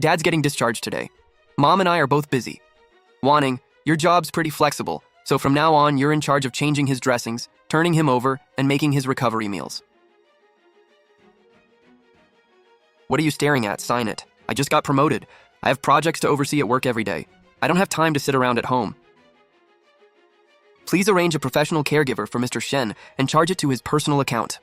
Dad's getting discharged today. Mom and I are both busy. Wanting, your job's pretty flexible, so from now on, you're in charge of changing his dressings, turning him over, and making his recovery meals. What are you staring at? Sign it. I just got promoted. I have projects to oversee at work every day. I don't have time to sit around at home. Please arrange a professional caregiver for Mr. Shen and charge it to his personal account.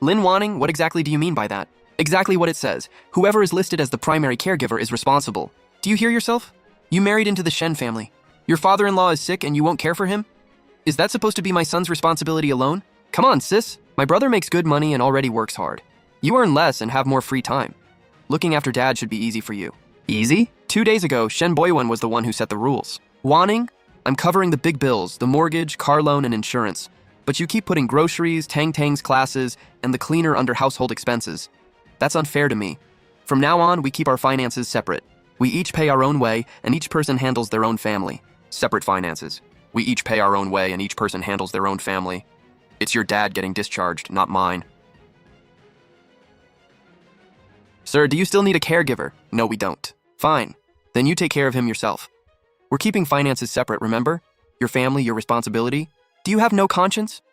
Lin Wanning, what exactly do you mean by that? Exactly what it says. Whoever is listed as the primary caregiver is responsible. Do you hear yourself? You married into the Shen family. Your father-in-law is sick and you won't care for him? Is that supposed to be my son's responsibility alone? Come on, sis. My brother makes good money and already works hard. You earn less and have more free time. Looking after dad should be easy for you. Easy? 2 days ago, Shen Boywan was the one who set the rules. Wanning, I'm covering the big bills, the mortgage, car loan, and insurance. But you keep putting groceries, Tang's classes, and the cleaner under household expenses. That's unfair to me. From now on, we keep our finances separate. We each pay our own way, and each person handles their own family. Separate finances. We each pay our own way, and each person handles their own family. It's your dad getting discharged, not mine. Sir, do you still need a caregiver? No, we don't. Fine. Then you take care of him yourself. We're keeping finances separate, remember? Your family, your responsibility. Do you have no conscience?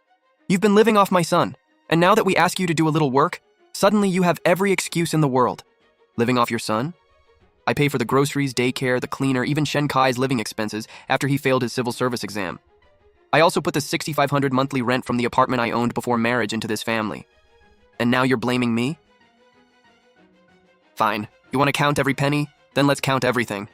You've been living off my son, and now that we ask you to do a little work, suddenly you have every excuse in the world. Living off your son? I pay for the groceries, daycare, the cleaner, even Shen Kai's living expenses after he failed his civil service exam. I also put the $6,500 monthly rent from the apartment I owned before marriage into this family. And now you're blaming me? Fine. You want to count every penny? Then let's count everything.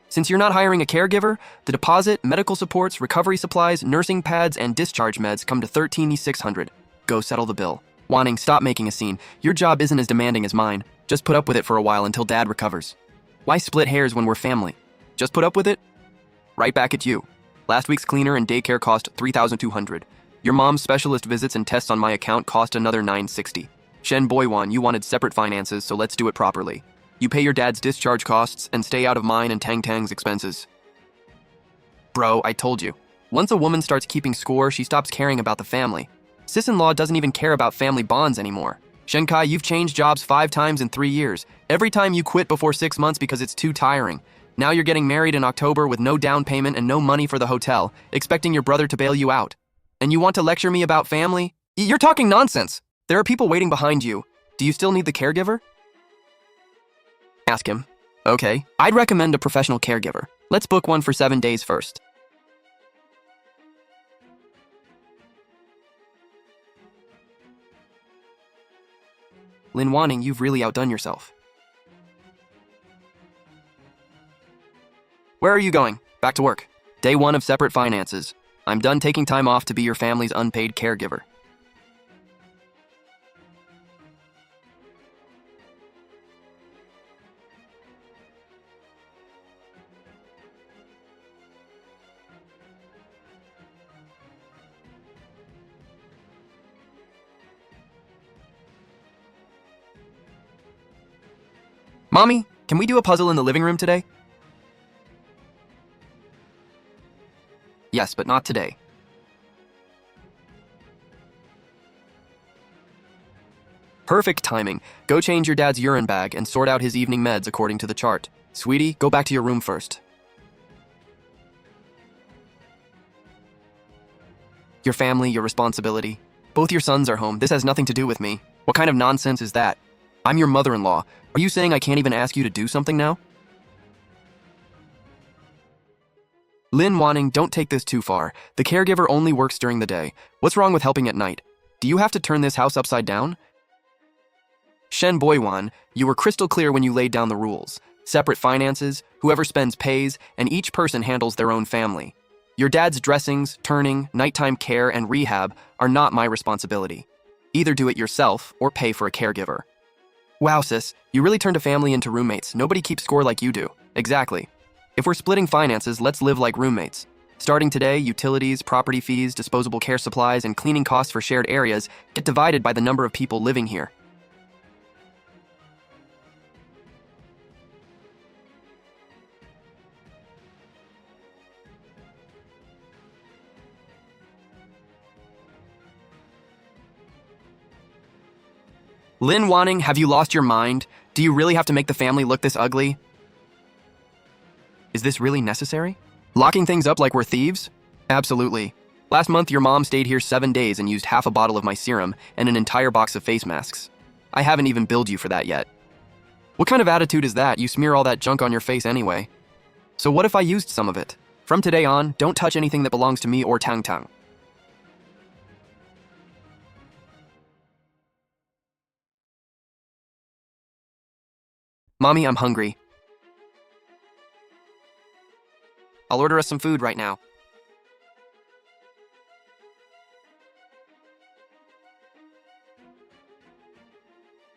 Since you're not hiring a caregiver, the deposit, medical supports, recovery supplies, nursing pads, and discharge meds come to $13,600. Go settle the bill. Wanting, stop making a scene. Your job isn't as demanding as mine. Just put up with it for a while until dad recovers. Why split hairs when we're family? Just put up with it? Right back at you. Last week's cleaner and daycare cost $3,200. Your mom's specialist visits and tests on my account cost another $960. Shen Boywan, you wanted separate finances, so let's do it properly. You pay your dad's discharge costs and stay out of mine and Tang's expenses. Bro, I told you. Once a woman starts keeping score, she stops caring about the family. Sis-in-law doesn't even care about family bonds anymore. Shen Kai, you've changed jobs 5 times in 3 years. Every time you quit before 6 months because it's too tiring. Now you're getting married in October with no down payment and no money for the hotel, expecting your brother to bail you out. And you want to lecture me about family? You're talking nonsense. There are people waiting behind you. Do you still need the caregiver? Ask him. Okay, I'd recommend a professional caregiver. Let's book one for 7 days first. Lin Wanning, you've really outdone yourself. Where are you going? Back to work. Day 1 of separate finances. I'm done taking time off to be your family's unpaid caregiver. Mommy, can we do a puzzle in the living room today? Yes, but not today. Perfect timing. Go change your dad's urine bag and sort out his evening meds according to the chart. Sweetie, go back to your room first. Your family, your responsibility. Both your sons are home. This has nothing to do with me. What kind of nonsense is that? I'm your mother-in-law. Are you saying I can't even ask you to do something now? Lin Wanning, don't take this too far. The caregiver only works during the day. What's wrong with helping at night? Do you have to turn this house upside down? Shen Boywan, you were crystal clear when you laid down the rules. Separate finances, whoever spends pays, and each person handles their own family. Your dad's dressings, turning, nighttime care, and rehab are not my responsibility. Either do it yourself or pay for a caregiver. Wow, sis, you really turned a family into roommates. Nobody keeps score like you do. Exactly. If we're splitting finances, let's live like roommates. Starting today, utilities, property fees, disposable care supplies, and cleaning costs for shared areas get divided by the number of people living here. Lin Wanning, have you lost your mind? Do you really have to make the family look this ugly? Is this really necessary? Locking things up like we're thieves? Absolutely. Last month, your mom stayed here 7 days and used half a bottle of my serum and an entire box of face masks. I haven't even billed you for that yet. What kind of attitude is that? You smear all that junk on your face anyway. So what if I used some of it? From today on, don't touch anything that belongs to me or Tang Tang. Mommy, I'm hungry. I'll order us some food right now.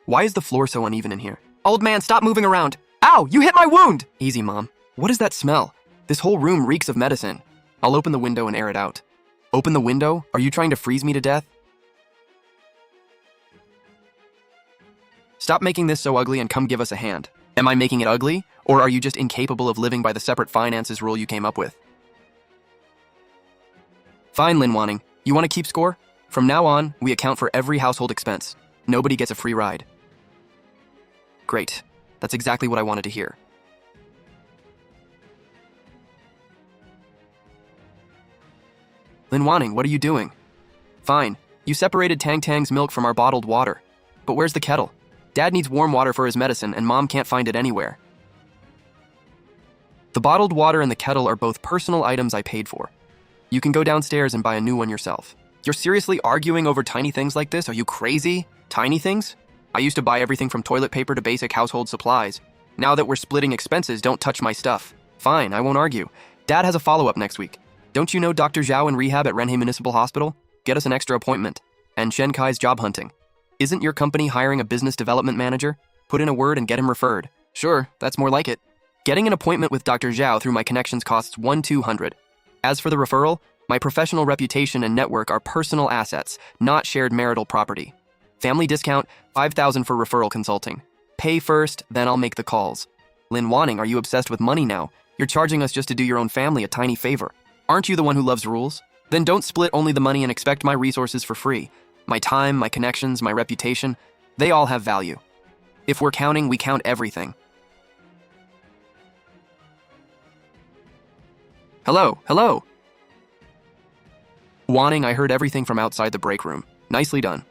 Why is the floor so uneven in here? Old man, stop moving around. Ow, you hit my wound! Easy, Mom. What is that smell? This whole room reeks of medicine. I'll open the window and air it out. Open the window? Are you trying to freeze me to death? Stop making this so ugly and come give us a hand. Am I making it ugly? Or are you just incapable of living by the separate finances rule you came up with? Fine, Lin Wanning. You want to keep score? From now on, we account for every household expense. Nobody gets a free ride. Great. That's exactly what I wanted to hear. Lin Wanning, what are you doing? Fine. You separated Tang Tang's milk from our bottled water. But where's the kettle? Dad needs warm water for his medicine, and Mom can't find it anywhere. The bottled water and the kettle are both personal items I paid for. You can go downstairs and buy a new one yourself. You're seriously arguing over tiny things like this? Are you crazy? Tiny things? I used to buy everything from toilet paper to basic household supplies. Now that we're splitting expenses, don't touch my stuff. Fine, I won't argue. Dad has a follow-up next week. Don't you know Dr. Zhao in rehab at Renhe Municipal Hospital? Get us an extra appointment. And Shen Kai's job hunting. Isn't your company hiring a business development manager? Put in a word and get him referred. Sure, that's more like it. Getting an appointment with Dr. Zhao through my connections costs 1,200. As for the referral, my professional reputation and network are personal assets, not shared marital property. Family discount, 5,000 for referral consulting. Pay first, then I'll make the calls. Lin Wanning, are you obsessed with money now? You're charging us just to do your own family a tiny favor. Aren't you the one who loves rules? Then don't split only the money and expect my resources for free. My time, my connections, my reputation, they all have value. If we're counting, we count everything. Hello, hello. Wanning, I heard everything from outside the break room. Nicely done.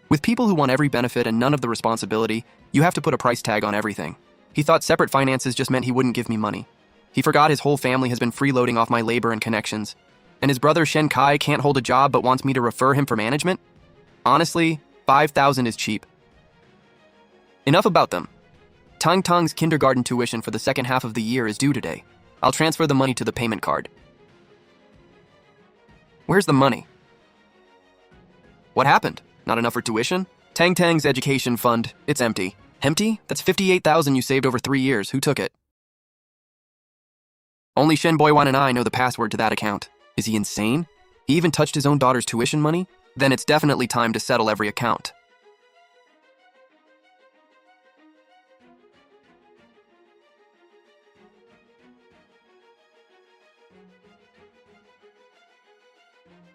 With people who want every benefit and none of the responsibility, you have to put a price tag on everything. He thought separate finances just meant he wouldn't give me money. He forgot his whole family has been freeloading off my labor and connections. And his brother Shen Kai can't hold a job but wants me to refer him for management? Honestly, 5,000 is cheap. Enough about them. Tang Tang's kindergarten tuition for the second half of the year is due today. I'll transfer the money to the payment card. Where's the money? What happened? Not enough for tuition? Tang Tang's education fund, it's empty. Empty? That's 58,000 you saved over 3 years. Who took it? Only Shen Boywan and I know the password to that account. Is he insane? He even touched his own daughter's tuition money? Then it's definitely time to settle every account.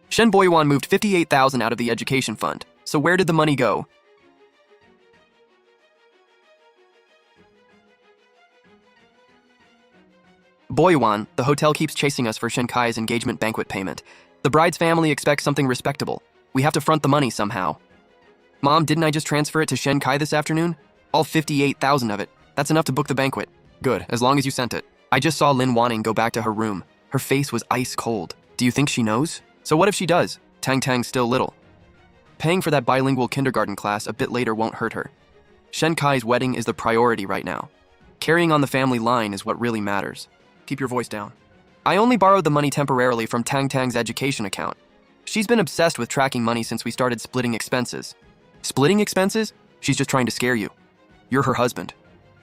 Shen Boywan moved 58,000 out of the education fund. So where did the money go? Boywan, the hotel keeps chasing us for Shen Kai's engagement banquet payment. The bride's family expects something respectable. We have to front the money somehow. Mom, didn't I just transfer it to Shen Kai this afternoon? All 58,000 of it. That's enough to book the banquet. Good, as long as you sent it. I just saw Lin Wanning go back to her room. Her face was ice cold. Do you think she knows? So what if she does? Tang Tang's still little. Paying for that bilingual kindergarten class a bit later won't hurt her. Shen Kai's wedding is the priority right now. Carrying on the family line is what really matters. Keep your voice down. I only borrowed the money temporarily from Tang Tang's education account. She's been obsessed with tracking money since we started splitting expenses. Splitting expenses? She's just trying to scare you. You're her husband.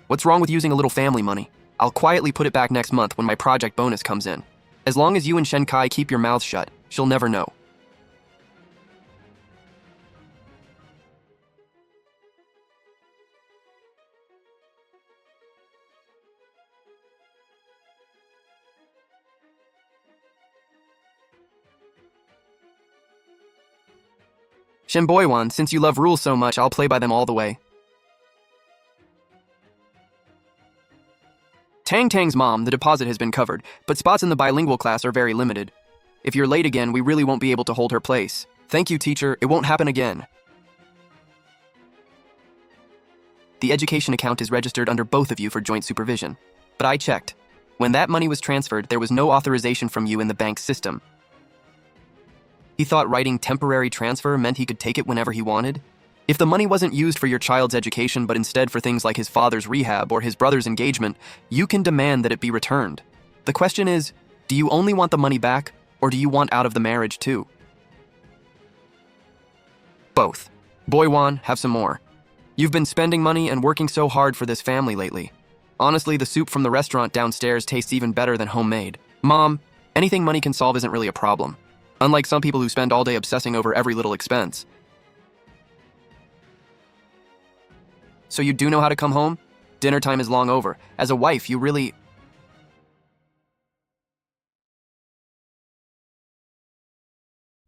What's wrong with using a little family money? I'll quietly put it back next month when my project bonus comes in. As long as you and Shen Kai keep your mouths shut, she'll never know. Shenboiwan, since you love rules so much, I'll play by them all the way. Tang Tang's mom, the deposit has been covered, but spots in the bilingual class are very limited. If you're late again, we really won't be able to hold her place. Thank you, teacher. It won't happen again. The education account is registered under both of you for joint supervision. But I checked. When that money was transferred, there was no authorization from you in the bank's system. He thought writing temporary transfer meant he could take it whenever he wanted. If the money wasn't used for your child's education, but instead for things like his father's rehab or his brother's engagement, you can demand that it be returned. The question is, do you only want the money back, or do you want out of the marriage too? Both. Boywan, have some more. You've been spending money and working so hard for this family lately. Honestly, the soup from the restaurant downstairs tastes even better than homemade. Mom, anything money can solve isn't really a problem. Unlike some people who spend all day obsessing over every little expense. So you do know how to come home? Dinner time is long over. As a wife, you really...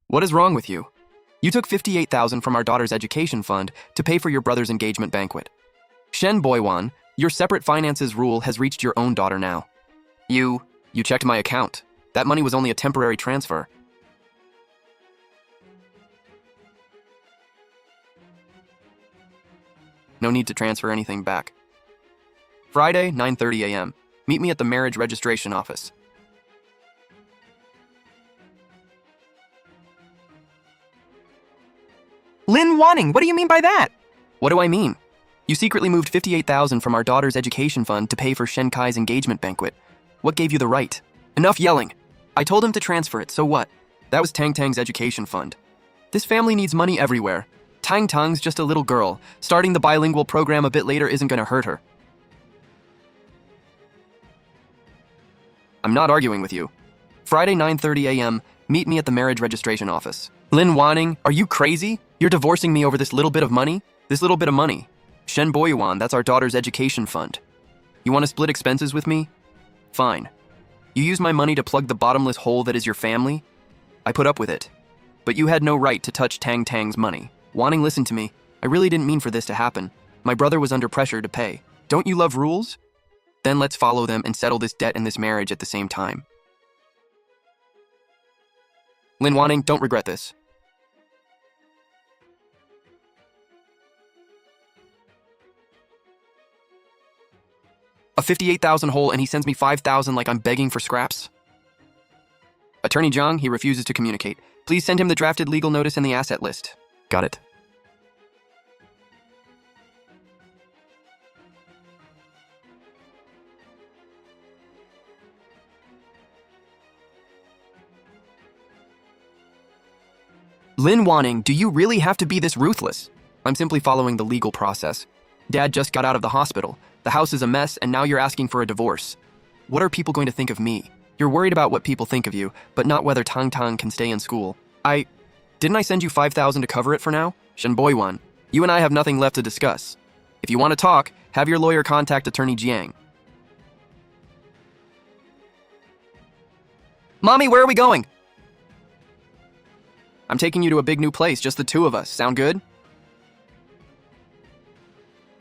What is wrong with you? You took $58,000 from our daughter's education fund to pay for your brother's engagement banquet. Shen Boywan, your separate finances rule has reached your own daughter now. You checked my account. That money was only a temporary transfer. No need to transfer anything back. Friday, 9:30 a.m. Meet me at the marriage registration office. Lin Wanning, what do you mean by that? What do I mean? You secretly moved $58,000 from our daughter's education fund to pay for Shen Kai's engagement banquet. What gave you the right? Enough yelling. I told him to transfer it, so what? That was Tang Tang's education fund. This family needs money everywhere. Tang Tang's just a little girl. Starting the bilingual program a bit later isn't going to hurt her. I'm not arguing with you. Friday, 9:30 a.m., meet me at the marriage registration office. Lin Wanning, are you crazy? You're divorcing me over this little bit of money? This little bit of money. Shen Boyuan, that's our daughter's education fund. You want to split expenses with me? Fine. You use my money to plug the bottomless hole that is your family? I put up with it. But you had no right to touch Tang Tang's money. Wanting, listen to me. I really didn't mean for this to happen. My brother was under pressure to pay. Don't you love rules? Then let's follow them and settle this debt and this marriage at the same time. Lin Wanning, don't regret this. A $58,000 hole and he sends me $5,000 like I'm begging for scraps? Attorney Zhang, he refuses to communicate. Please send him the drafted legal notice and the asset list. Got it. Lin Wanning, do you really have to be this ruthless? I'm simply following the legal process. Dad just got out of the hospital. The house is a mess, and now you're asking for a divorce. What are people going to think of me? You're worried about what people think of you, but not whether Tang Tang can stay in school. Didn't I send you $5,000 to cover it for now? Shen Boywan, you and I have nothing left to discuss. If you want to talk, have your lawyer contact Attorney Jiang. Mommy, where are we going? I'm taking you to a big new place, just the two of us. Sound good?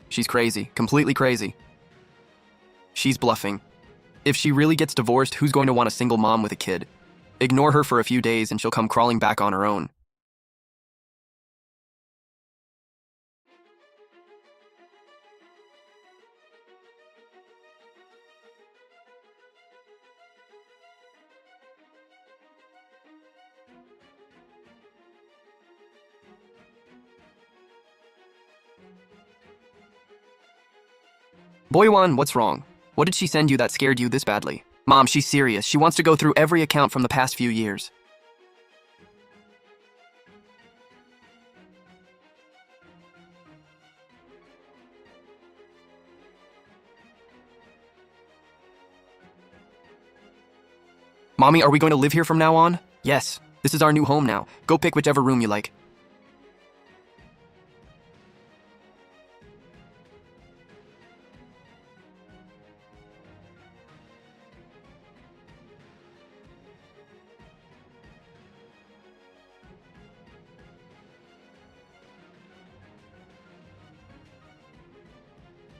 She's crazy, completely crazy. She's bluffing. If she really gets divorced, who's going to want a single mom with a kid? Ignore her for a few days and she'll come crawling back on her own. Boywan, what's wrong? What did she send you that scared you this badly? Mom, she's serious. She wants to go through every account from the past few years. Mommy, are we going to live here from now on? Yes. This is our new home now. Go pick whichever room you like.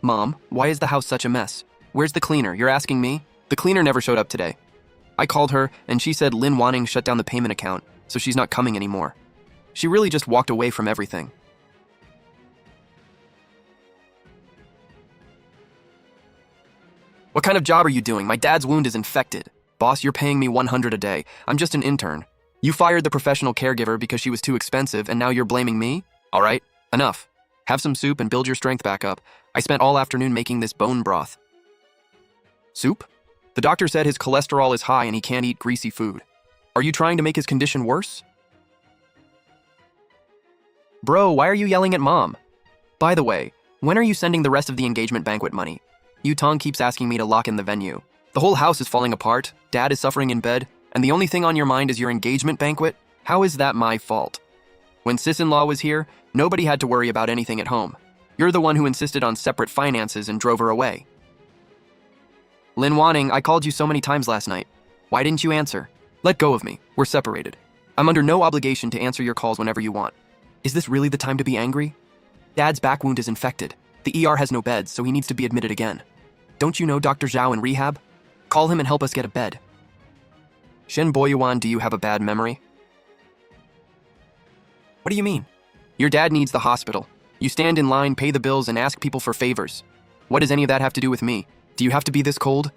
Mom, why is the house such a mess? Where's the cleaner? You're asking me? The cleaner never showed up today. I called her, and she said Lynn Wanning shut down the payment account, so she's not coming anymore. She really just walked away from everything. What kind of job are you doing? My dad's wound is infected. Boss, you're paying me $100 a day. I'm just an intern. You fired the professional caregiver because she was too expensive, and now you're blaming me? All right, enough. Have some soup and build your strength back up. I spent all afternoon making this bone broth. Soup? The doctor said his cholesterol is high and he can't eat greasy food. Are you trying to make his condition worse? Bro, why are you yelling at Mom? By the way, when are you sending the rest of the engagement banquet money? Yutong keeps asking me to lock in the venue. The whole house is falling apart, Dad is suffering in bed, and the only thing on your mind is your engagement banquet? How is that my fault? When sis-in-law was here, nobody had to worry about anything at home. You're the one who insisted on separate finances and drove her away. Lynn Wanning, I called you so many times last night. Why didn't you answer? Let go of me. We're separated. I'm under no obligation to answer your calls whenever you want. Is this really the time to be angry? Dad's back wound is infected. The ER has no beds, so he needs to be admitted again. Don't you know Dr. Zhao in rehab? Call him and help us get a bed. Shen Boyuan, do you have a bad memory? What do you mean? Your dad needs the hospital. You stand in line, pay the bills, and ask people for favors. What does any of that have to do with me? Do you have to be this cold?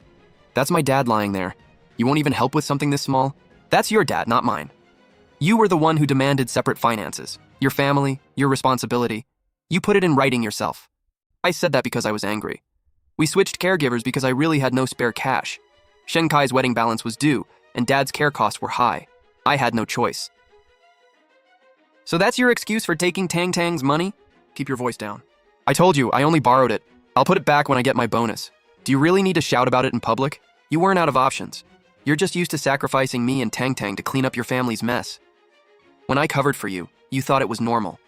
That's my dad lying there. You won't even help with something this small? That's your dad, not mine. You were the one who demanded separate finances. Your family, your responsibility. You put it in writing yourself. I said that because I was angry. We switched caregivers because I really had no spare cash. Shen Kai's wedding balance was due, and Dad's care costs were high. I had no choice. So that's your excuse for taking Tang Tang's money? Keep your voice down. I told you, I only borrowed it. I'll put it back when I get my bonus. Do you really need to shout about it in public? You weren't out of options. You're just used to sacrificing me and Tang Tang to clean up your family's mess. When I covered for you, you thought it was normal.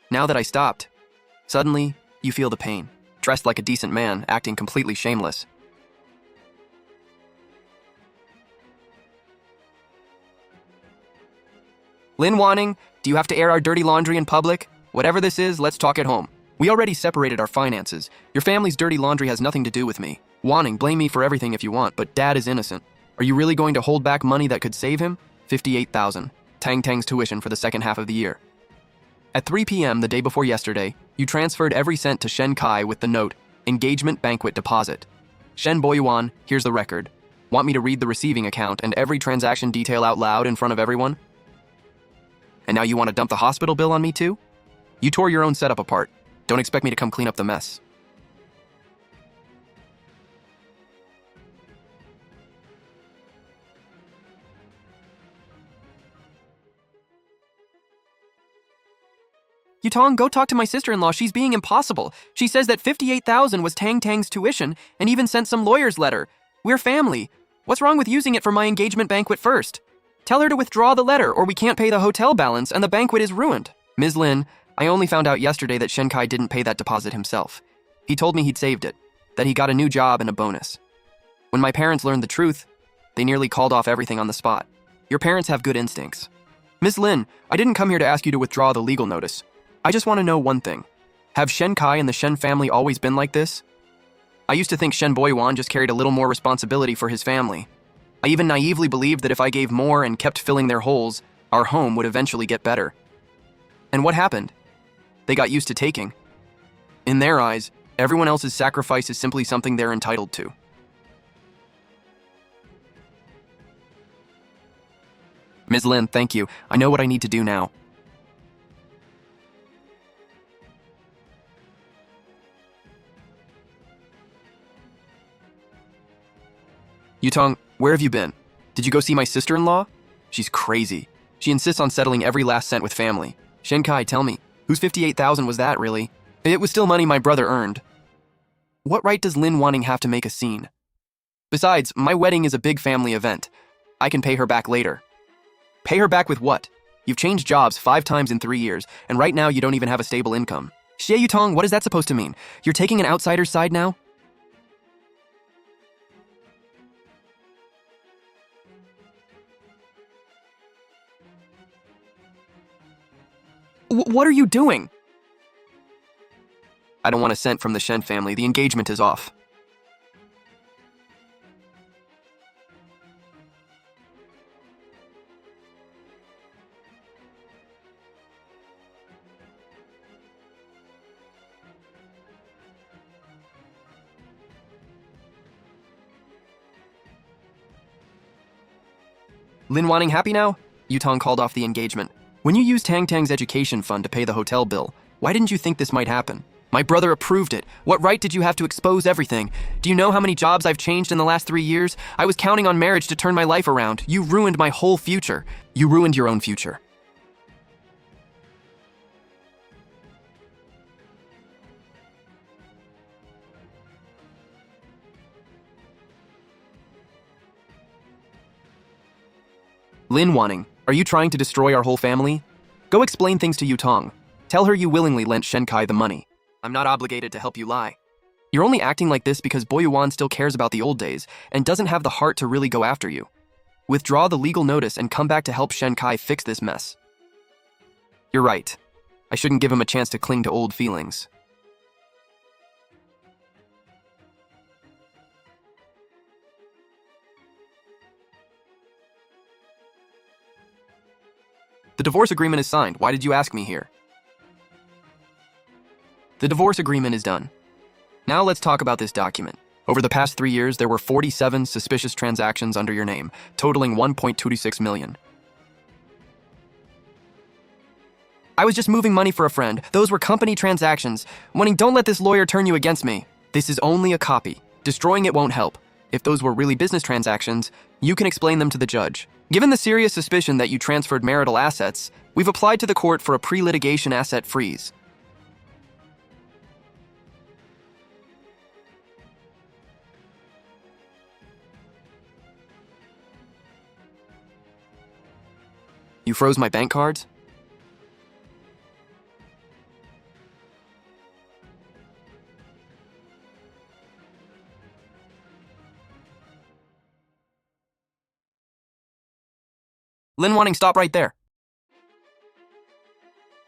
Now that I stopped, suddenly, you feel the pain. Dressed like a decent man, acting completely shameless. Lynn Wanning, do you have to air our dirty laundry in public? Whatever this is, let's talk at home. We already separated our finances. Your family's dirty laundry has nothing to do with me. Wanning, blame me for everything if you want, but Dad is innocent. Are you really going to hold back money that could save him? $58,000. Tang Tang's tuition for the second half of the year. At 3 p.m. the day before yesterday, you transferred every cent to Shen Kai with the note, engagement banquet deposit. Shen Boyuan, here's the record. Want me to read the receiving account and every transaction detail out loud in front of everyone? And now you want to dump the hospital bill on me too? You tore your own setup apart. Don't expect me to come clean up the mess. Yutong, go talk to my sister-in-law. She's being impossible. She says that $58,000 was Tang Tang's tuition and even sent some lawyer's letter. We're family. What's wrong with using it for my engagement banquet first? Tell her to withdraw the letter or we can't pay the hotel balance and the banquet is ruined. Ms. Lin, I only found out yesterday that Shen Kai didn't pay that deposit himself. He told me he'd saved it, that he got a new job and a bonus. When my parents learned the truth, they nearly called off everything on the spot. Your parents have good instincts. Ms. Lin, I didn't come here to ask you to withdraw the legal notice. I just want to know one thing. Have Shen Kai and the Shen family always been like this? I used to think Shen Boyuan just carried a little more responsibility for his family. I even naively believed that if I gave more and kept filling their holes, our home would eventually get better. And what happened? They got used to taking. In their eyes, everyone else's sacrifice is simply something they're entitled to. Ms. Lin, thank you. I know what I need to do now. Yutong, where have you been? Did you go see my sister-in-law? She's crazy. She insists on settling every last cent with family. Shen Kai, tell me, whose $58,000 was that, really? It was still money my brother earned. What right does Lin Wanning have to make a scene? Besides, my wedding is a big family event. I can pay her back later. Pay her back with what? You've changed jobs 5 times in 3 years, and right now you don't even have a stable income. Xie Yutong, what is that supposed to mean? You're taking an outsider's side now? What are you doing? I don't want a cent from the Shen family. The engagement is off. Lin Wanning happy now? Yutong called off the engagement. When you used Tang Tang's education fund to pay the hotel bill, why didn't you think this might happen? My brother approved it. What right did you have to expose everything? Do you know how many jobs I've changed in the last 3 years? I was counting on marriage to turn my life around. You ruined my whole future. You ruined your own future. Lin Wanning, are you trying to destroy our whole family? Go explain things to Yutong. Tell her you willingly lent Shenkai the money. I'm not obligated to help you lie. You're only acting like this because Boyuan still cares about the old days and doesn't have the heart to really go after you. Withdraw the legal notice and come back to help Shenkai fix this mess. You're right. I shouldn't give him a chance to cling to old feelings. The divorce agreement is signed. Why did you ask me here? The divorce agreement is done. Now let's talk about this document. Over the past 3 years, there were 47 suspicious transactions under your name, totaling 1.226 million. I was just moving money for a friend. Those were company transactions. Wanting, don't let this lawyer turn you against me. This is only a copy. Destroying it won't help. If those were really business transactions, you can explain them to the judge. Given the serious suspicion that you transferred marital assets, we've applied to the court for a pre-litigation asset freeze. You froze my bank cards? Lin Wanning, stop right there.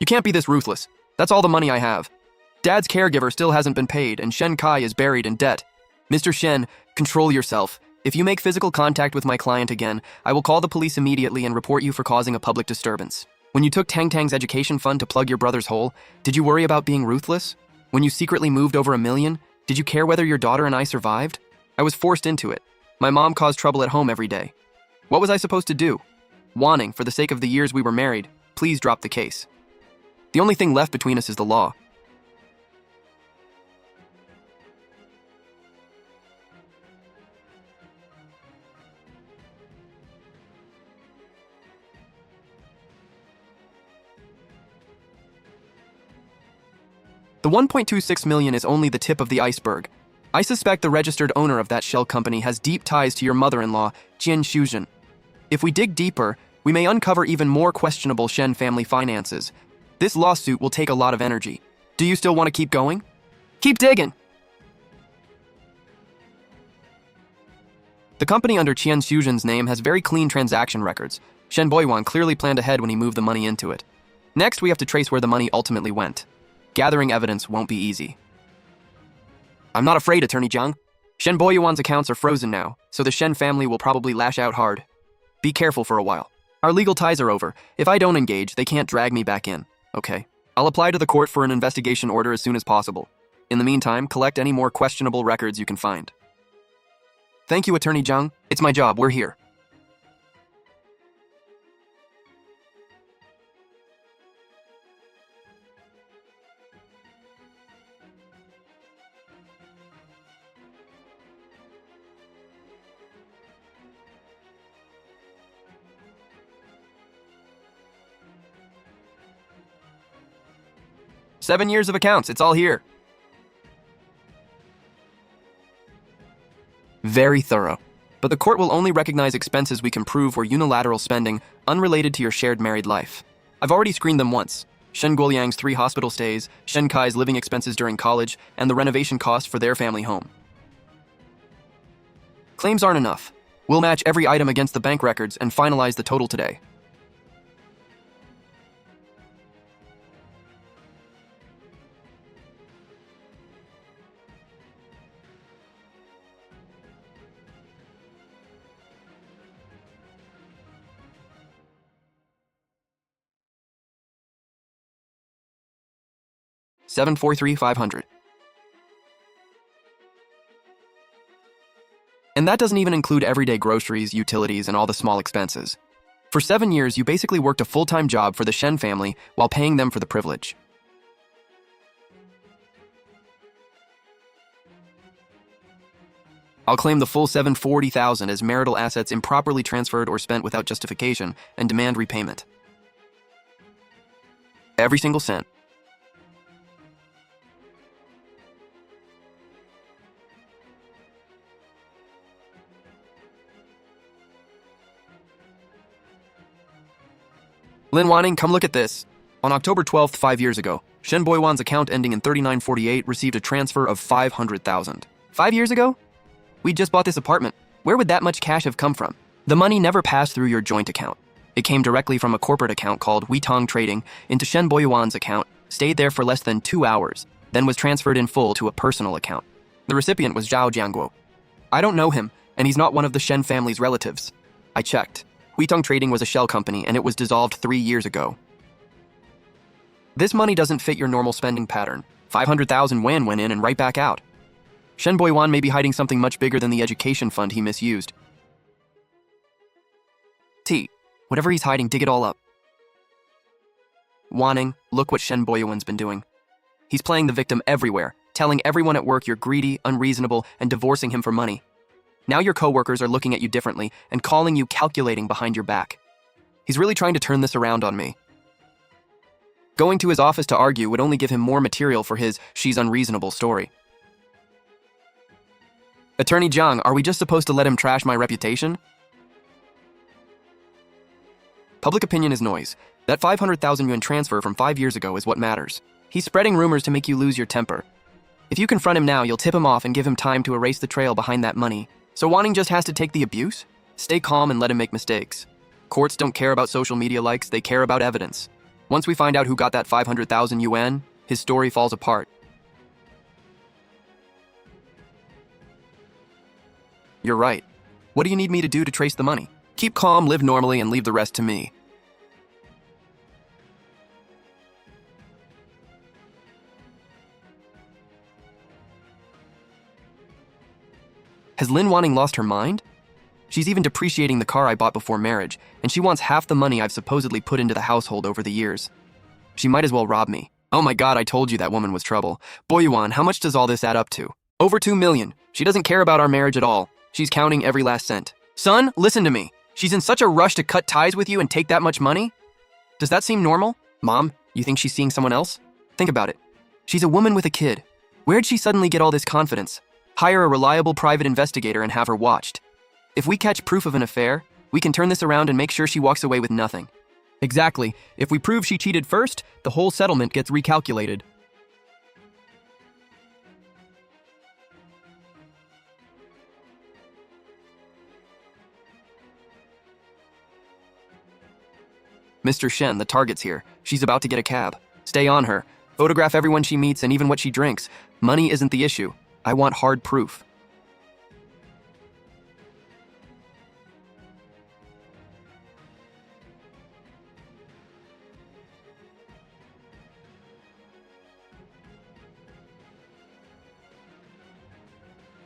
You can't be this ruthless. That's all the money I have. Dad's caregiver still hasn't been paid, and Shen Kai is buried in debt. Mr. Shen, control yourself. If you make physical contact with my client again, I will call the police immediately and report you for causing a public disturbance. When you took Tang Tang's education fund to plug your brother's hole, did you worry about being ruthless? When you secretly moved over $1 million, did you care whether your daughter and I survived? I was forced into it. My mom caused trouble at home every day. What was I supposed to do? Wanting, for the sake of the years we were married, please drop the case. The only thing left between us is the law. The 1.26 million is only the tip of the iceberg. I suspect the registered owner of that shell company has deep ties to your mother-in-law, Jian Shuzhen. If we dig deeper, we may uncover even more questionable Shen family finances. This lawsuit will take a lot of energy. Do you still want to keep going? Keep digging! The company under Jian Shuzhen's name has very clean transaction records. Shen Boyuan clearly planned ahead when he moved the money into it. Next, we have to trace where the money ultimately went. Gathering evidence won't be easy. I'm not afraid, Attorney Zhang. Shen Boyuan's accounts are frozen now, so the Shen family will probably lash out hard. Be careful for a while. Our legal ties are over. If I don't engage, they can't drag me back in. Okay. I'll apply to the court for an investigation order as soon as possible. In the meantime, collect any more questionable records you can find. Thank you, Attorney Zhang. It's my job. We're here. "7 years of accounts, it's all here." Very thorough. But the court will only recognize expenses we can prove were unilateral spending unrelated to your shared married life. I've already screened them once. Shen Guoliang's 3 hospital stays, Shen Kai's living expenses during college, and the renovation cost for their family home. Claims aren't enough. We'll match every item against the bank records and finalize the total today. 743,500. And that doesn't even include everyday groceries, utilities, and all the small expenses. For 7 years, you basically worked a full-time job for the Shen family while paying them for the privilege. I'll claim the full 740,000 as marital assets improperly transferred or spent without justification and demand repayment. Every single cent. Lin Wanning, come look at this. On October 12th, 5 years ago, Shen Boywan's account ending in 3948 received a transfer of 500,000. 5 years ago? We just bought this apartment. Where would that much cash have come from? The money never passed through your joint account. It came directly from a corporate account called Weitong Trading into Shen Boywan's account, stayed there for less than 2 hours, then was transferred in full to a personal account. The recipient was Zhao Jiangguo. I don't know him, and he's not one of the Shen family's relatives. I checked. Weitong Trading was a shell company, and it was dissolved 3 years ago. This money doesn't fit your normal spending pattern. 500,000 yuan went in and right back out. Shen Boywan may be hiding something much bigger than the education fund he misused. Whatever he's hiding, dig it all up. Wanning, look what Shen Boywan's been doing. He's playing the victim everywhere, telling everyone at work you're greedy, unreasonable, and divorcing him for money. Now your coworkers are looking at you differently and calling you calculating behind your back. He's really trying to turn this around on me. Going to his office to argue would only give him more material for his "she's unreasonable" story. Attorney Zhang, are we just supposed to let him trash my reputation? Public opinion is noise. That 500,000 yuan transfer from 5 years ago is what matters. He's spreading rumors to make you lose your temper. If you confront him now, you'll tip him off and give him time to erase the trail behind that money. So Wanning just has to take the abuse? Stay calm and let him make mistakes. Courts don't care about social media likes, they care about evidence. Once we find out who got that 500,000 yuan, his story falls apart. You're right. What do you need me to do to trace the money? Keep calm, live normally, and leave the rest to me. Has Lin Wanning lost her mind? She's even depreciating the car I bought before marriage, and she wants half the money I've supposedly put into the household over the years. She might as well rob me. Oh my god, I told you that woman was trouble. Boyuan, how much does all this add up to? Over 2 million. She doesn't care about our marriage at all. She's counting every last cent. Son, listen to me. She's in such a rush to cut ties with you and take that much money? Does that seem normal? Mom, you think she's seeing someone else? Think about it. She's a woman with a kid. Where'd she suddenly get all this confidence? Hire a reliable private investigator and have her watched. If we catch proof of an affair, we can turn this around and make sure she walks away with nothing. Exactly. If we prove she cheated first, the whole settlement gets recalculated. Mr. Shen, the target's here. She's about to get a cab. Stay on her. Photograph everyone she meets and even what she drinks. Money isn't the issue. I want hard proof.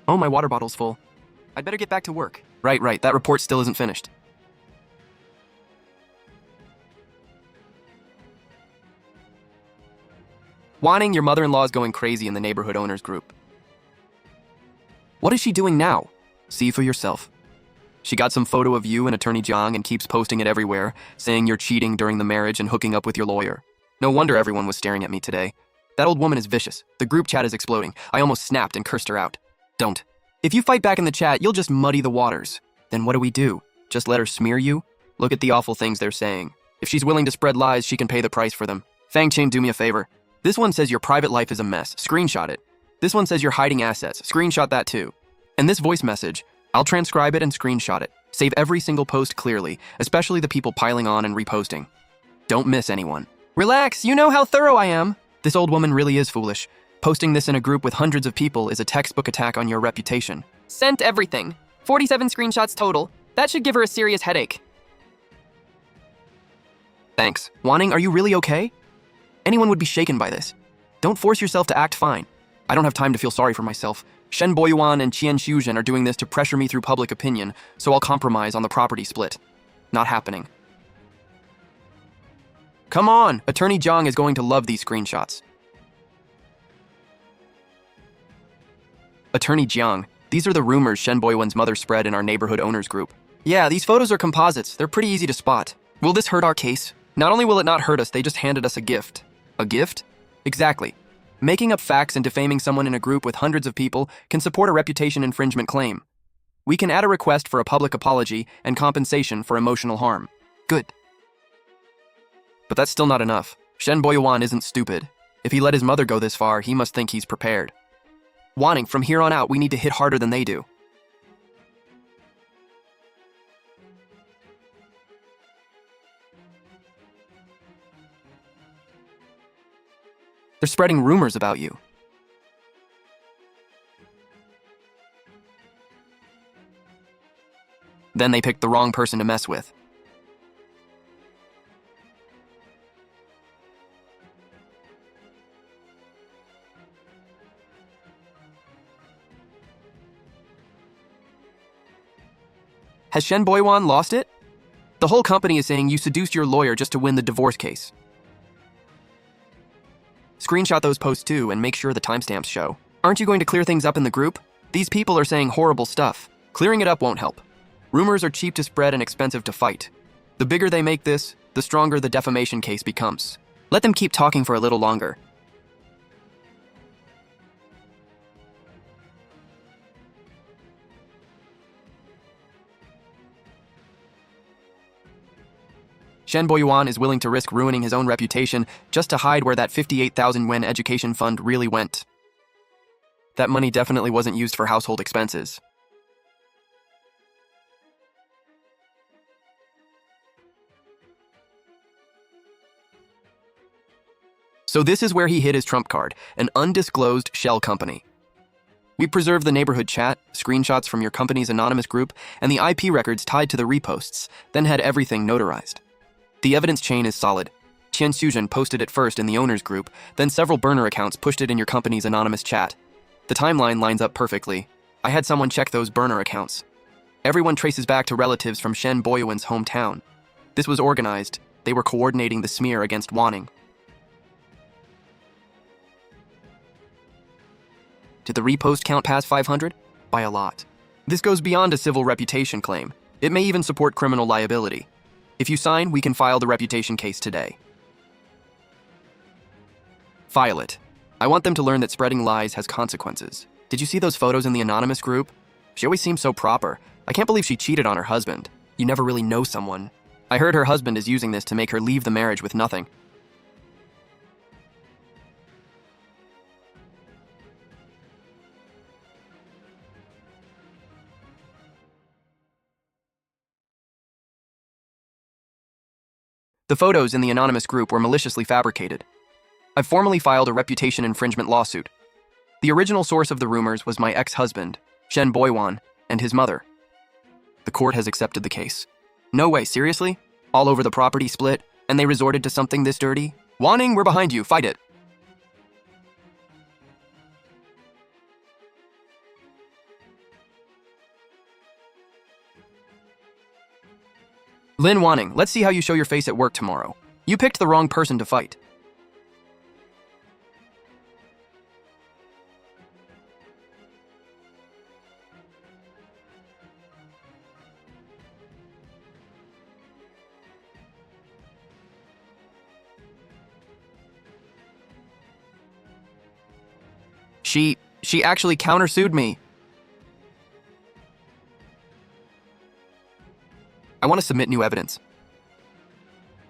Oh, my water bottle's full. I'd better get back to work. Right. That report still isn't finished. Wanning, your mother-in-law is going crazy in the neighborhood owners group. What is she doing now? See for yourself. She got some photo of you and Attorney Zhang and keeps posting it everywhere, saying you're cheating during the marriage and hooking up with your lawyer. No wonder everyone was staring at me today. That old woman is vicious. The group chat is exploding. I almost snapped and cursed her out. Don't. If you fight back in the chat, you'll just muddy the waters. Then what do we do? Just let her smear you? Look at the awful things they're saying. If she's willing to spread lies, she can pay the price for them. Fang Qing, do me a favor. This one says your private life is a mess. Screenshot it. This one says you're hiding assets. Screenshot that too. And this voice message, I'll transcribe it and screenshot it. Save every single post clearly, especially the people piling on and reposting. Don't miss anyone. Relax, you know how thorough I am. This old woman really is foolish. Posting this in a group with hundreds of people is a textbook attack on your reputation. Sent everything. 47 screenshots total. That should give her a serious headache. Thanks. Wanning, are you really okay? Anyone would be shaken by this. Don't force yourself to act fine. I don't have time to feel sorry for myself. Shen Boyuan and Qian Xiuzhen are doing this to pressure me through public opinion, so I'll compromise on the property split. Not happening. Come on! Attorney Jiang is going to love these screenshots. Attorney Jiang, these are the rumors Shen Boyuan's mother spread in our neighborhood owners group. Yeah, these photos are composites. They're pretty easy to spot. Will this hurt our case? Not only will it not hurt us, they just handed us a gift. A gift? Exactly. Making up facts and defaming someone in a group with hundreds of people can support a reputation infringement claim. We can add a request for a public apology and compensation for emotional harm. Good. But that's still not enough. Shen Boyuan isn't stupid. If he let his mother go this far, he must think he's prepared. Wanting, from here on out, we need to hit harder than they do. They're spreading rumors about you. Then they picked the wrong person to mess with. Has Shen Boyuan lost it? The whole company is saying you seduced your lawyer just to win the divorce case. Screenshot those posts too and make sure the timestamps show. Aren't you going to clear things up in the group? These people are saying horrible stuff. Clearing it up won't help. Rumors are cheap to spread and expensive to fight. The bigger they make this, the stronger the defamation case becomes. Let them keep talking for a little longer. Shen Boyuan is willing to risk ruining his own reputation just to hide where that 58,000 yuan education fund really went. That money definitely wasn't used for household expenses. So this is where he hid his trump card, an undisclosed shell company. We preserved the neighborhood chat, screenshots from your company's anonymous group, and the IP records tied to the reposts, then had everything notarized. The evidence chain is solid. Qian Xiuzhen posted it first in the owners group, then several burner accounts pushed it in your company's anonymous chat. The timeline lines up perfectly. I had someone check those burner accounts. Everyone traces back to relatives from Shen Boyuan's hometown. This was organized. They were coordinating the smear against Wanning. Did the repost count past 500? By a lot. This goes beyond a civil reputation claim. It may even support criminal liability. If you sign, we can file the reputation case today. File it. I want them to learn that spreading lies has consequences. Did you see those photos in the anonymous group? She always seems so proper. I can't believe she cheated on her husband. You never really know someone. I heard her husband is using this to make her leave the marriage with nothing. The photos in the anonymous group were maliciously fabricated. I've formally filed a reputation infringement lawsuit. The original source of the rumors was my ex-husband, Shen Boyuan, and his mother. The court has accepted the case. No way, seriously? All over the property split, and they resorted to something this dirty? Wanning, we're behind you, fight it. Lin Wanning, let's see how you show your face at work tomorrow. You picked the wrong person to fight. She actually countersued me. I want to submit new evidence.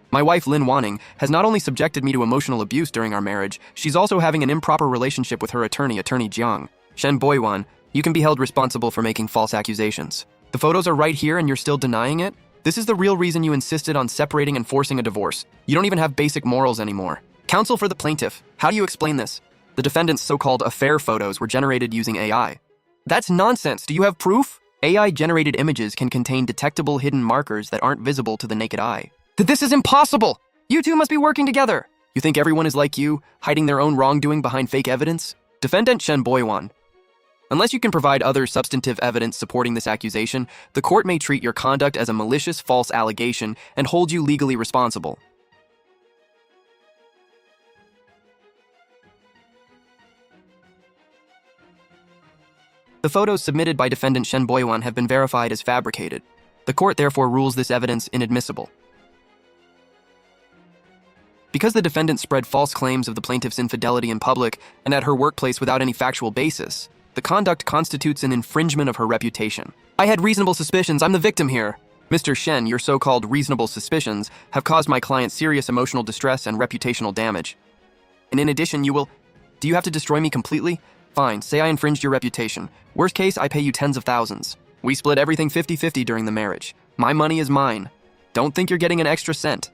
My wife, Lin Wanning, has not only subjected me to emotional abuse during our marriage, she's also having an improper relationship with her attorney, Attorney Jiang. Shen Boyuan, you can be held responsible for making false accusations. The photos are right here and you're still denying it? This is the real reason you insisted on separating and forcing a divorce. You don't even have basic morals anymore. Counsel for the plaintiff, how do you explain this? The defendant's so-called affair photos were generated using AI. That's nonsense. Do you have proof? AI-generated images can contain detectable hidden markers that aren't visible to the naked eye. This is impossible! You two must be working together. You think everyone is like you, hiding their own wrongdoing behind fake evidence? Defendant Shen Boywan. Unless you can provide other substantive evidence supporting this accusation, the court may treat your conduct as a malicious false allegation and hold you legally responsible. The photos submitted by defendant Shen Boywan have been verified as fabricated. The court therefore rules this evidence inadmissible. Because the defendant spread false claims of the plaintiff's infidelity in public and at her workplace without any factual basis, the conduct constitutes an infringement of her reputation. I had reasonable suspicions. I'm the victim here. Mr. Shen, your so-called reasonable suspicions have caused my client serious emotional distress and reputational damage. And in addition, do you have to destroy me completely? Fine, say I infringed your reputation. Worst case, I pay you tens of thousands. We split everything 50-50 during the marriage. My money is mine. Don't think you're getting an extra cent.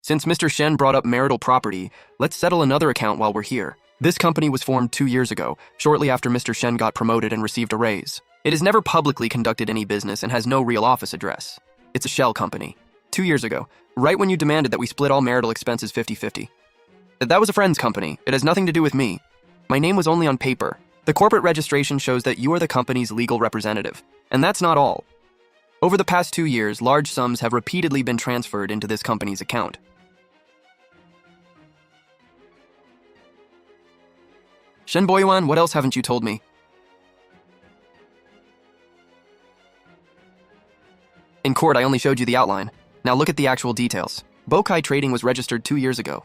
Since Mr. Shen brought up marital property, let's settle another account while we're here. This company was formed 2 years ago, shortly after Mr. Shen got promoted and received a raise. It has never publicly conducted any business and has no real office address. It's a shell company. 2 years ago, right when you demanded that we split all marital expenses 50-50. That was a friend's company. It has nothing to do with me. My name was only on paper. The corporate registration shows that you are the company's legal representative. And that's not all. Over the past 2 years, large sums have repeatedly been transferred into this company's account. Shen Boywan, what else haven't you told me? In court, I only showed you the outline. Now look at the actual details. Bokai Trading was registered 2 years ago.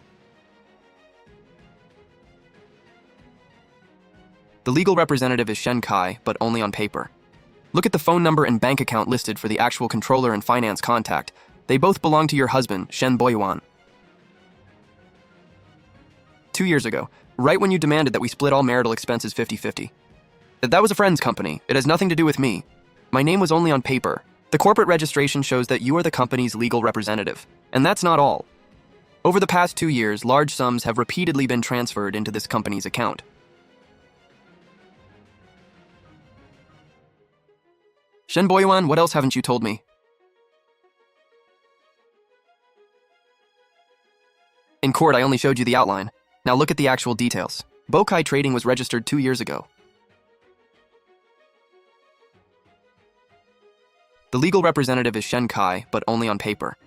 The legal representative is Shen Kai, but only on paper. Look at the phone number and bank account listed for the actual controller and finance contact. They both belong to your husband, Shen Boywan. 2 years ago, right when you demanded that we split all marital expenses 50-50. That was a friend's company. It has nothing to do with me. My name was only on paper. The corporate registration shows that you are the company's legal representative. And that's not all. Over the past 2 years, large sums have repeatedly been transferred into this company's account. Shen Boywan, what else haven't you told me? In court, I only showed you the outline. Now look at the actual details. Bokai Trading was registered 2 years ago. The legal representative is Shen Kai, but only on paper.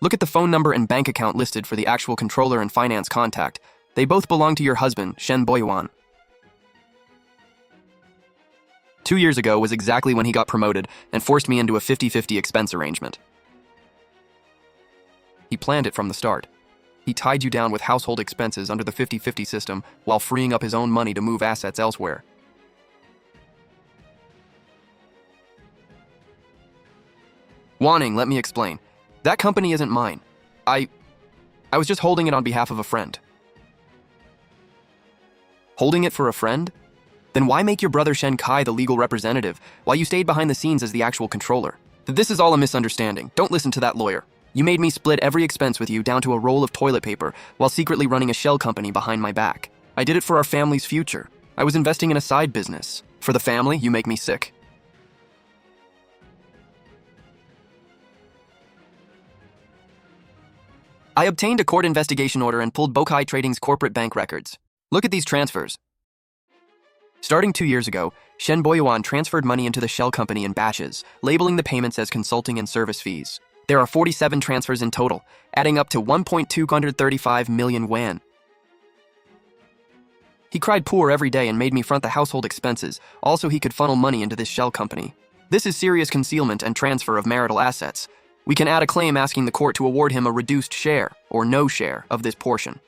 Look at the phone number and bank account listed for the actual controller and finance contact. They both belong to your husband, Shen Boywan. 2 years ago was exactly when he got promoted and forced me into a 50-50 expense arrangement. He planned it from the start. He tied you down with household expenses under the 50-50 system while freeing up his own money to move assets elsewhere. Wanting, let me explain. That company isn't mine. I was just holding it on behalf of a friend. Holding it for a friend? Then why make your brother Shen Kai the legal representative while you stayed behind the scenes as the actual controller? This is all a misunderstanding. Don't listen to that lawyer. You made me split every expense with you down to a roll of toilet paper while secretly running a shell company behind my back. I did it for our family's future. I was investing in a side business. For the family, you make me sick. I obtained a court investigation order and pulled Bokai Trading's corporate bank records. Look at these transfers. Starting 2 years ago, Shen Boywan transferred money into the shell company in batches, labeling the payments as consulting and service fees. There are 47 transfers in total, adding up to 1.235 million yuan. He cried poor every day and made me front the household expenses, also he could funnel money into this shell company. This is serious concealment and transfer of marital assets. We can add a claim asking the court to award him a reduced share, or no share, of this portion.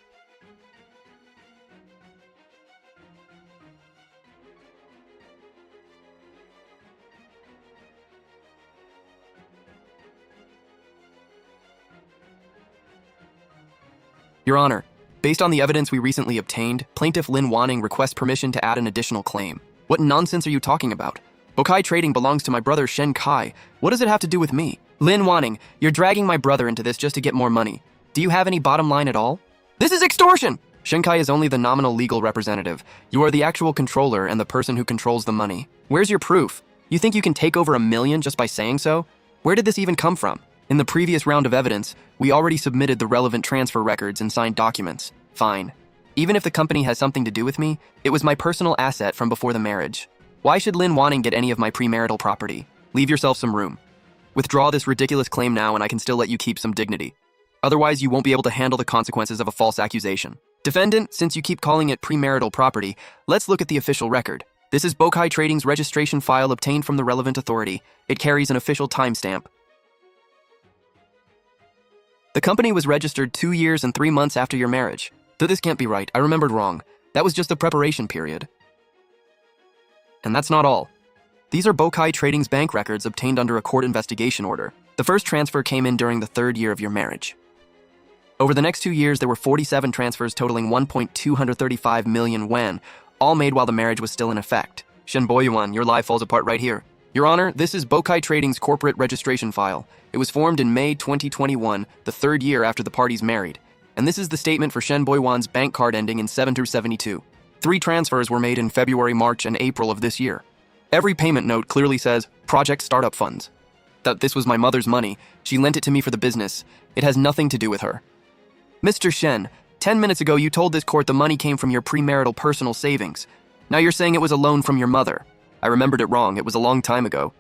Your Honor, based on the evidence we recently obtained, Plaintiff Lin Wanning requests permission to add an additional claim. What nonsense are you talking about? Bokai Trading belongs to my brother Shen Kai. What does it have to do with me? Lin Wanning, you're dragging my brother into this just to get more money. Do you have any bottom line at all? This is extortion! Shinkai is only the nominal legal representative. You are the actual controller and the person who controls the money. Where's your proof? You think you can take over $1 million just by saying so? Where did this even come from? In the previous round of evidence, we already submitted the relevant transfer records and signed documents. Fine. Even if the company has something to do with me, it was my personal asset from before the marriage. Why should Lin Wanning get any of my premarital property? Leave yourself some room. Withdraw this ridiculous claim now and I can still let you keep some dignity. Otherwise, you won't be able to handle the consequences of a false accusation. Defendant, since you keep calling it premarital property, let's look at the official record. This is Bokai Trading's registration file obtained from the relevant authority. It carries an official timestamp. The company was registered 2 years and 3 months after your marriage. Though this can't be right, I remembered wrong. That was just the preparation period. And that's not all. These are Bokai Trading's bank records obtained under a court investigation order. The first transfer came in during the 3rd year of your marriage. Over the next 2 years, there were 47 transfers totaling 1.235 million yuan, all made while the marriage was still in effect. Shen Boyuan, your lie falls apart right here. Your Honor, this is Bokai Trading's corporate registration file. It was formed in May 2021, the 3rd year after the parties married. And this is the statement for Shen Boyuan's bank card ending in 7 through 72. 3 transfers were made in February, March, and April of this year. Every payment note clearly says, Project Startup Funds. That this was my mother's money. She lent it to me for the business. It has nothing to do with her. Mr. Shen, 10 minutes ago you told this court the money came from your premarital personal savings. Now you're saying it was a loan from your mother. I remembered it wrong. It was a long time ago.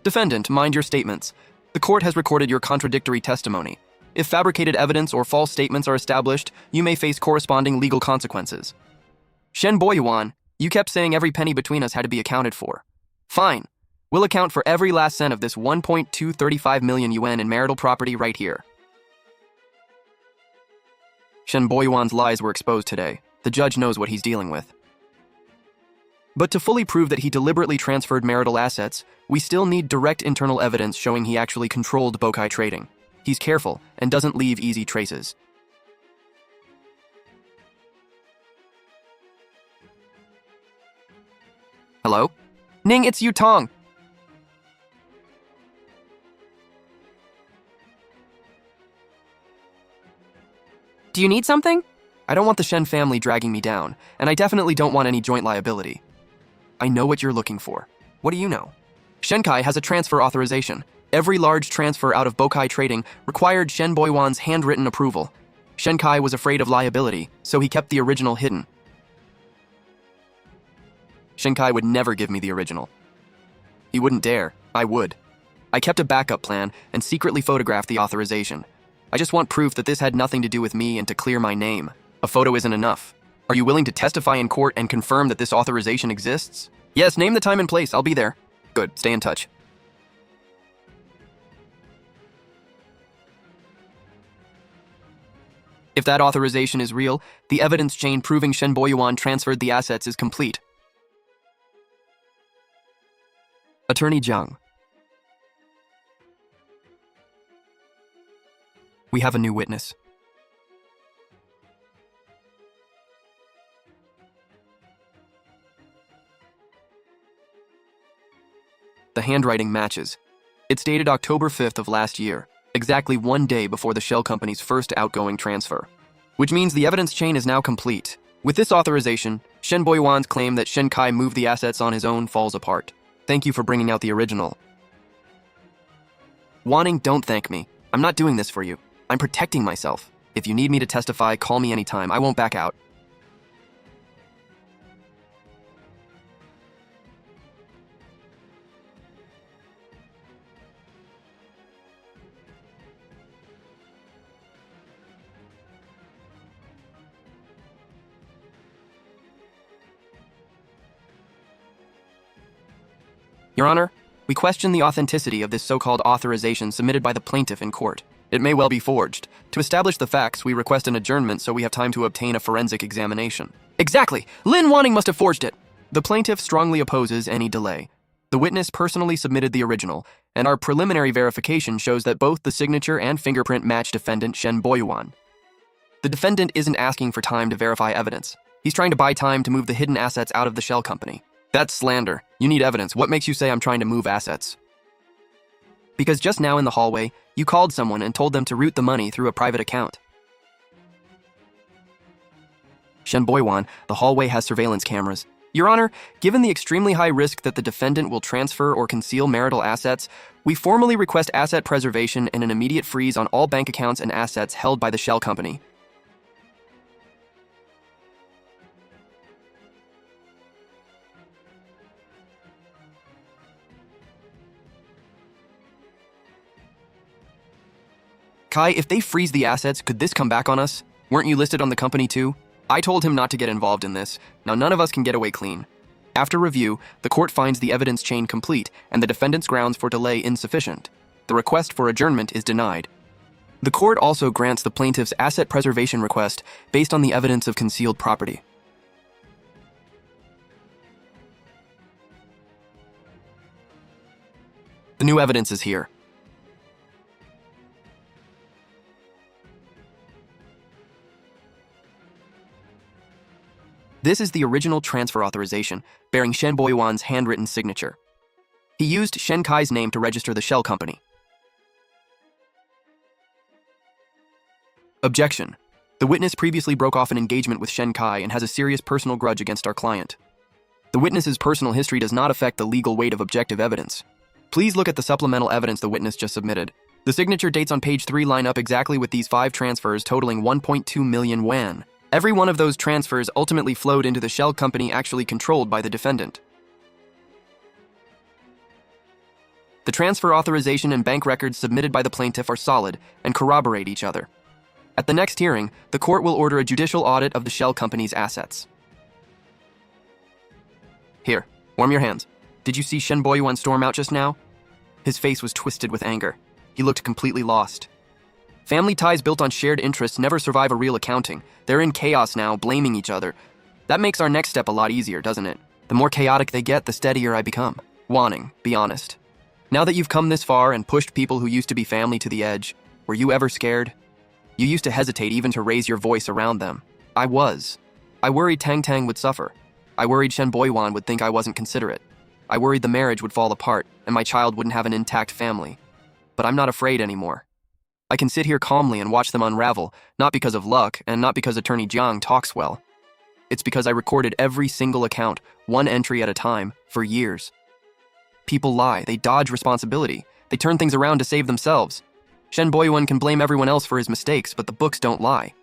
Defendant, mind your statements. The court has recorded your contradictory testimony. If fabricated evidence or false statements are established, you may face corresponding legal consequences. Shen Boyuan, you kept saying every penny between us had to be accounted for. Fine. We'll account for every last cent of this 1.235 million yuan in marital property right here. Shen Boyuan's lies were exposed today. The judge knows what he's dealing with. But to fully prove that he deliberately transferred marital assets, we still need direct internal evidence showing he actually controlled Bokai Trading. He's careful and doesn't leave easy traces. Hello? Ning, it's Yu Tong. Do you need something? I don't want the Shen family dragging me down, and I definitely don't want any joint liability. I know what you're looking for. What do you know? Shenkai has a transfer authorization. Every large transfer out of Bokai Trading required Shen Boyuan's handwritten approval. Shenkai was afraid of liability, so he kept the original hidden. Shenkai would never give me the original. He wouldn't dare. I would. I kept a backup plan and secretly photographed the authorization. I just want proof that this had nothing to do with me and to clear my name. A photo isn't enough. Are you willing to testify in court and confirm that this authorization exists? Yes, name the time and place. I'll be there. Good. Stay in touch. If that authorization is real, the evidence chain proving Shen Boyuan transferred the assets is complete. Attorney Jiang. We have a new witness. The handwriting matches. It's dated October 5th of last year, exactly 1 day before the shell company's first outgoing transfer. Which means the evidence chain is now complete. With this authorization, Shen Boyuan's claim that Shenkai moved the assets on his own falls apart. Thank you for bringing out the original. Wanting, don't thank me. I'm not doing this for you. I'm protecting myself. If you need me to testify, call me anytime. I won't back out. Your Honor, we question the authenticity of this so-called authorization submitted by the plaintiff in court. It may well be forged. To establish the facts, we request an adjournment so we have time to obtain a forensic examination. Exactly! Lin Wanning must have forged it! The plaintiff strongly opposes any delay. The witness personally submitted the original, and our preliminary verification shows that both the signature and fingerprint match defendant Shen Boyuan. The defendant isn't asking for time to verify evidence. He's trying to buy time to move the hidden assets out of the shell company. That's slander. You need evidence. What makes you say I'm trying to move assets? Because just now in the hallway, you called someone and told them to route the money through a private account. Shen Boywan, the hallway has surveillance cameras. Your Honor, given the extremely high risk that the defendant will transfer or conceal marital assets, we formally request asset preservation and an immediate freeze on all bank accounts and assets held by the shell company. Kai, if they freeze the assets, could this come back on us? Weren't you listed on the company too? I told him not to get involved in this. Now none of us can get away clean. After review, the court finds the evidence chain complete and the defendant's grounds for delay insufficient. The request for adjournment is denied. The court also grants the plaintiff's asset preservation request based on the evidence of concealed property. The new evidence is here. This is the original transfer authorization, bearing Shen Boywan's handwritten signature. He used Shen Kai's name to register the shell company. Objection. The witness previously broke off an engagement with Shen Kai and has a serious personal grudge against our client. The witness's personal history does not affect the legal weight of objective evidence. Please look at the supplemental evidence the witness just submitted. The signature dates on page 3 line up exactly with these 5 transfers totaling 1.2 million yuan. Every one of those transfers ultimately flowed into the shell company actually controlled by the defendant. The transfer authorization and bank records submitted by the plaintiff are solid and corroborate each other. At the next hearing, the court will order a judicial audit of the shell company's assets. Here, warm your hands. Did you see Shen Boyuan storm out just now? His face was twisted with anger. He looked completely lost. Family ties built on shared interests never survive a real accounting. They're in chaos now, blaming each other. That makes our next step a lot easier, doesn't it? The more chaotic they get, the steadier I become. Wanting, be honest. Now that you've come this far and pushed people who used to be family to the edge, were you ever scared? You used to hesitate even to raise your voice around them. I was. I worried Tang Tang would suffer. I worried Shen Boyuan would think I wasn't considerate. I worried the marriage would fall apart and my child wouldn't have an intact family. But I'm not afraid anymore. I can sit here calmly and watch them unravel, not because of luck and not because Attorney Jiang talks well. It's because I recorded every single account, one entry at a time, for years. People lie, they dodge responsibility, they turn things around to save themselves. Shen Boyuan can blame everyone else for his mistakes, but the books don't lie.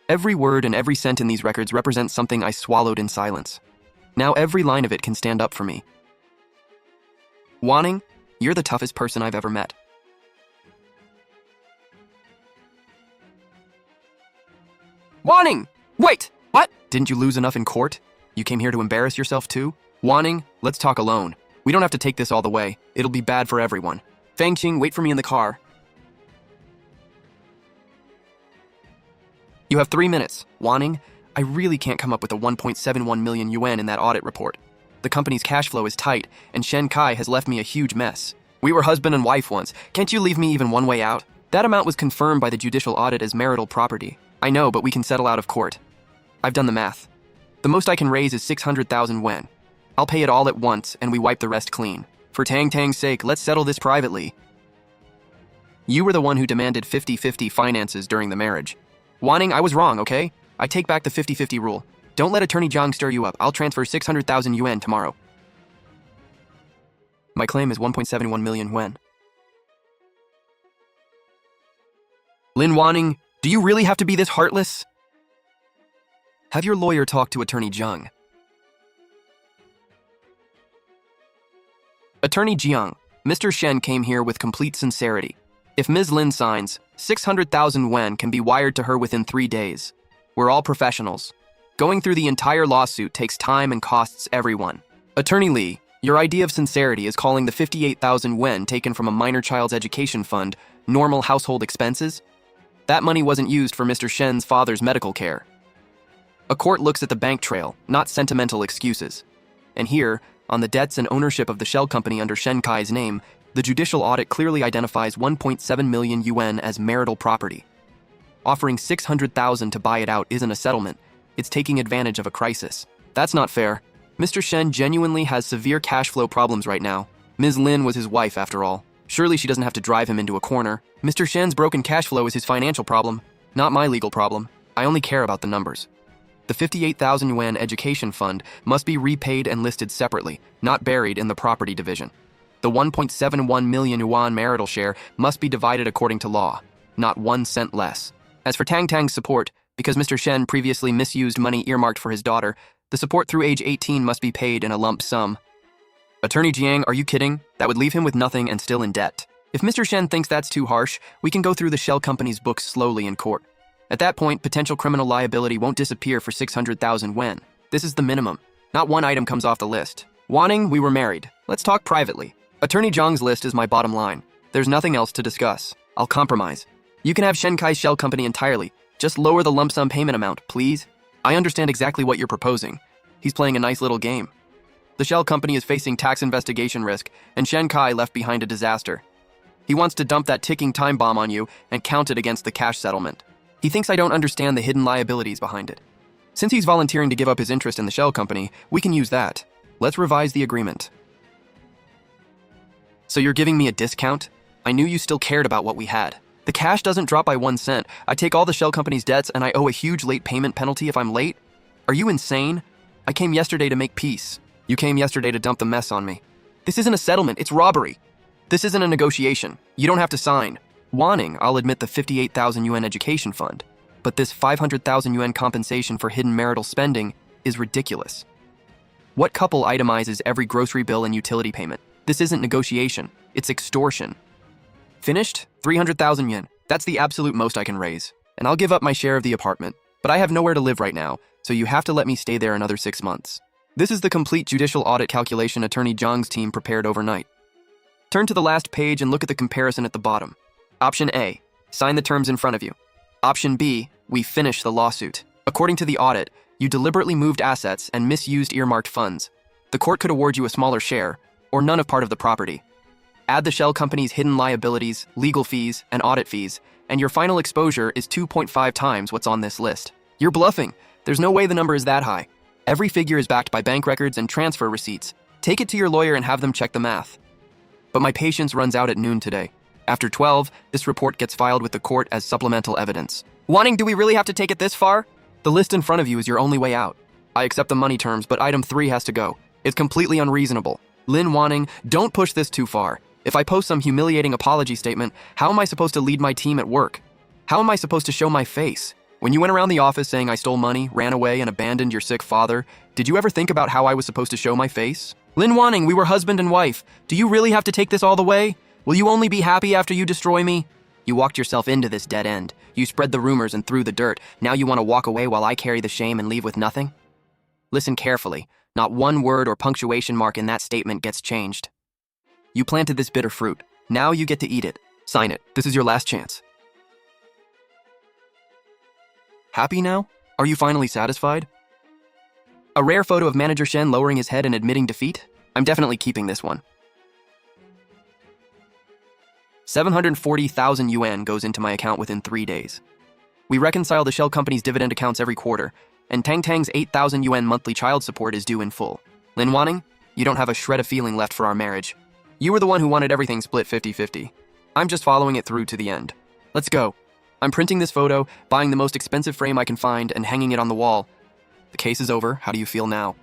Every word and every cent in these records represents something I swallowed in silence. Now every line of it can stand up for me. Wanning, you're the toughest person I've ever met. Wanning! Wait! What? Didn't you lose enough in court? You came here to embarrass yourself too? Wanning, let's talk alone. We don't have to take this all the way. It'll be bad for everyone. Fangqing, wait for me in the car. You have 3 minutes. Wanning, I really can't come up with the 1.71 million yuan in that audit report. The company's cash flow is tight, and Shen Kai has left me a huge mess. We were husband and wife once. Can't you leave me even one way out? That amount was confirmed by the judicial audit as marital property. I know, but we can settle out of court. I've done the math. The most I can raise is 600,000 yuan. I'll pay it all at once, and we wipe the rest clean. For Tang Tang's sake, let's settle this privately. You were the one who demanded 50-50 finances during the marriage. Wanning, I was wrong, okay? I take back the 50-50 rule. Don't let Attorney Jiang stir you up. I'll transfer 600,000 yuan tomorrow. My claim is 1.71 million yuan. Lin Wanning, do you really have to be this heartless? Have your lawyer talk to Attorney Jiang. Attorney Jiang, Mr. Shen came here with complete sincerity. If Ms. Lin signs, 600,000 yuan can be wired to her within 3 days. We're all professionals. Going through the entire lawsuit takes time and costs everyone. Attorney Li, your idea of sincerity is calling the 58,000 yuan taken from a minor child's education fund normal household expenses? That money wasn't used for Mr. Shen's father's medical care. A court looks at the bank trail, not sentimental excuses. And here, on the debts and ownership of the shell company under Shen Kai's name, the judicial audit clearly identifies 1.7 million yuan as marital property. Offering 600,000 to buy it out isn't a settlement. It's taking advantage of a crisis. That's not fair. Mr. Shen genuinely has severe cash flow problems right now. Ms. Lin was his wife, after all. Surely she doesn't have to drive him into a corner. Mr. Shen's broken cash flow is his financial problem, not my legal problem. I only care about the numbers. The 58,000 yuan education fund must be repaid and listed separately, not buried in the property division. The 1.71 million yuan marital share must be divided according to law, not 1 cent less. As for Tang Tang's support, because Mr. Shen previously misused money earmarked for his daughter, the support through age 18 must be paid in a lump sum. Attorney Jiang, are you kidding? That would leave him with nothing and still in debt. If Mr. Shen thinks that's too harsh, we can go through the shell company's books slowly in court. At that point, potential criminal liability won't disappear for 600,000 yuan. This is the minimum. Not one item comes off the list. Wanting, we were married. Let's talk privately. Attorney Zhang's list is my bottom line. There's nothing else to discuss. I'll compromise. You can have Shenkai's shell company entirely. Just lower the lump sum payment amount, please. I understand exactly what you're proposing. He's playing a nice little game. The shell company is facing tax investigation risk, and Shenkai left behind a disaster. He wants to dump that ticking time bomb on you and count it against the cash settlement. He thinks I don't understand the hidden liabilities behind it. Since he's volunteering to give up his interest in the shell company, we can use that. Let's revise the agreement. So you're giving me a discount? I knew you still cared about what we had. The cash doesn't drop by 1 cent. I take all the shell company's debts and I owe a huge late payment penalty if I'm late? Are you insane? I came yesterday to make peace. You came yesterday to dump the mess on me. This isn't a settlement, it's robbery. This isn't a negotiation. You don't have to sign. Wanting, I'll admit the 58,000 yuan education fund, but this 500,000 yuan compensation for hidden marital spending is ridiculous. What couple itemizes every grocery bill and utility payment? This isn't negotiation, it's extortion. Finished? 300,000 yen. That's the absolute most I can raise. And I'll give up my share of the apartment. But I have nowhere to live right now, so you have to let me stay there another 6 months. This is the complete judicial audit calculation Attorney Zhang's team prepared overnight. Turn to the last page and look at the comparison at the bottom. Option A, sign the terms in front of you. Option B, we finish the lawsuit. According to the audit, you deliberately moved assets and misused earmarked funds. The court could award you a smaller share, or none of part of the property. Add the shell company's hidden liabilities, legal fees, and audit fees, and your final exposure is 2.5 times what's on this list. You're bluffing. There's no way the number is that high. Every figure is backed by bank records and transfer receipts. Take it to your lawyer and have them check the math. But my patience runs out at noon today. After 12, this report gets filed with the court as supplemental evidence. Wanting, do we really have to take it this far? The list in front of you is your only way out. I accept the money terms, but item 3 has to go. It's completely unreasonable. Lin Wanning, don't push this too far. If I post some humiliating apology statement, how am I supposed to lead my team at work? How am I supposed to show my face? When you went around the office saying I stole money, ran away, and abandoned your sick father, did you ever think about how I was supposed to show my face? Lin Wanning, we were husband and wife. Do you really have to take this all the way? Will you only be happy after you destroy me? You walked yourself into this dead end. You spread the rumors and threw the dirt. Now you want to walk away while I carry the shame and leave with nothing? Listen carefully. Not one word or punctuation mark in that statement gets changed. You planted this bitter fruit. Now you get to eat it. Sign it. This is your last chance. Happy now? Are you finally satisfied? A rare photo of Manager Shen lowering his head and admitting defeat? I'm definitely keeping this one. 740,000 yuan goes into my account within 3 days. We reconcile the shell company's dividend accounts every quarter, and Tang Tang's 8,000 yuan monthly child support is due in full. Lin Wanning, you don't have a shred of feeling left for our marriage. You were the one who wanted everything split 50-50. I'm just following it through to the end. Let's go. I'm printing this photo, buying the most expensive frame I can find, and hanging it on the wall. The case is over. How do you feel now?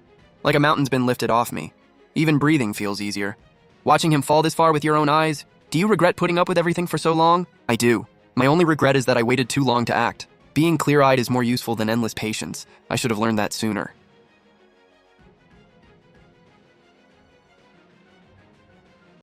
Like a mountain's been lifted off me. Even breathing feels easier. Watching him fall this far with your own eyes, do you regret putting up with everything for so long? I do. My only regret is that I waited too long to act. Being clear-eyed is more useful than endless patience. I should have learned that sooner.